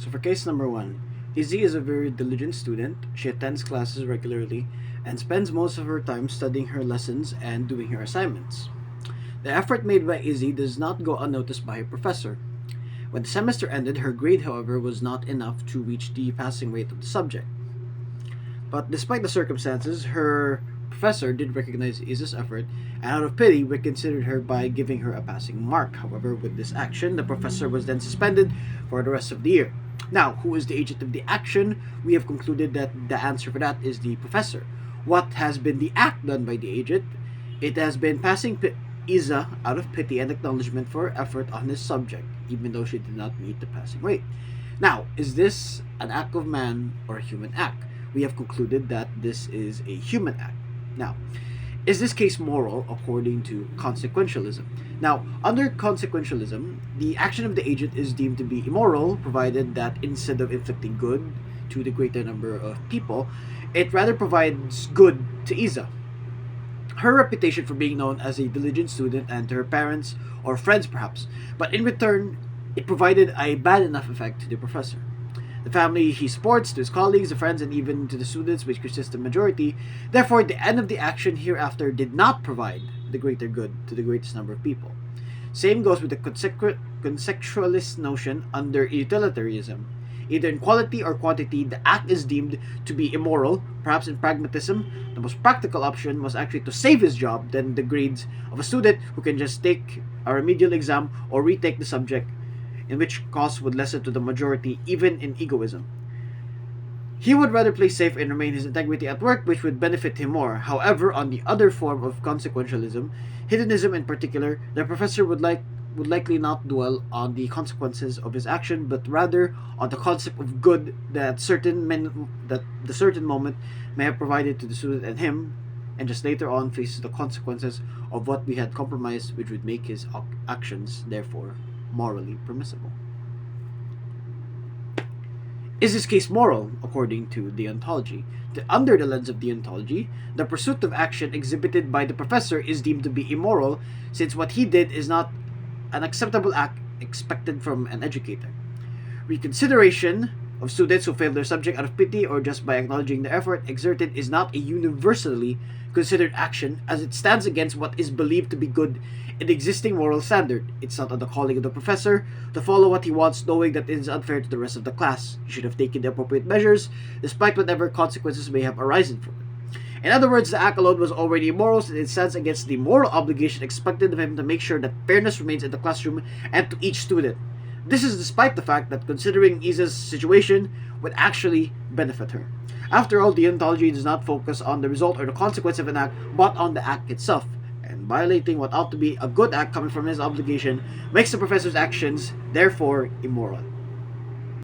So for case number one, Izzy is a very diligent student. She attends classes regularly and spends most of her time studying her lessons and doing her assignments. The effort made by Izzy does not go unnoticed by her professor. When the semester ended, her grade, however, was not enough to reach the passing rate of the subject. But despite the circumstances, her professor did recognize Izzy's effort, and out of pity, reconsidered her by giving her a passing mark. However, with this action, the professor was then suspended for the rest of the year. Now, who is the agent of the action? We have concluded that the answer for that is the professor. What has been the act done by the agent? It has been passing Isa out of pity and acknowledgement for her effort on this subject, even though she did not meet the passing rate. Now, is this an act of man or a human act? We have concluded that this is a human act. Now, is this case moral according to consequentialism? Now, under consequentialism, the action of the agent is deemed to be immoral, provided that instead of inflicting good to the greater number of people, it rather provides good to Isa. Her reputation for being known as a diligent student and to her parents or friends perhaps, but in return, it provided a bad enough effect to the professor. The family he supports, to his colleagues, the friends, and even to the students, which consist the majority. Therefore, the end of the action hereafter did not provide the greater good to the greatest number of people. Same goes with the consequentialist notion under utilitarianism. Either in quality or quantity, the act is deemed to be immoral. Perhaps in pragmatism, the most practical option was actually to save his job than the grades of a student who can just take a remedial exam or retake the subject, in which cost would lessen to the majority, even in egoism. He would rather play safe and remain his integrity at work, which would benefit him more. However, on the other form of consequentialism, hedonism in particular, the professor would likely not dwell on the consequences of his action, but rather on the concept of good that the certain moment may have provided to the student and him, and just later on faces the consequences of what we had compromised, which would make his actions therefore morally permissible. Is this case moral according to deontology? Under the lens of deontology, the pursuit of action exhibited by the professor is deemed to be immoral, since what he did is not an acceptable act expected from an educator. Reconsideration of students who fail their subject out of pity or just by acknowledging the effort exerted is not a universally considered action, as it stands against what is believed to be good in the existing moral standard. It's not on the calling of the professor to follow what he wants, knowing that it is unfair to the rest of the class. He should have taken the appropriate measures, despite whatever consequences may have arisen from it. In other words, the act alone was already immoral, since it stands against the moral obligation expected of him to make sure that fairness remains in the classroom and to each student. This is despite the fact that considering Isa's situation would actually benefit her. After all, deontology does not focus on the result or the consequence of an act, but on the act itself. And violating what ought to be a good act coming from his obligation makes the professor's actions, therefore, immoral.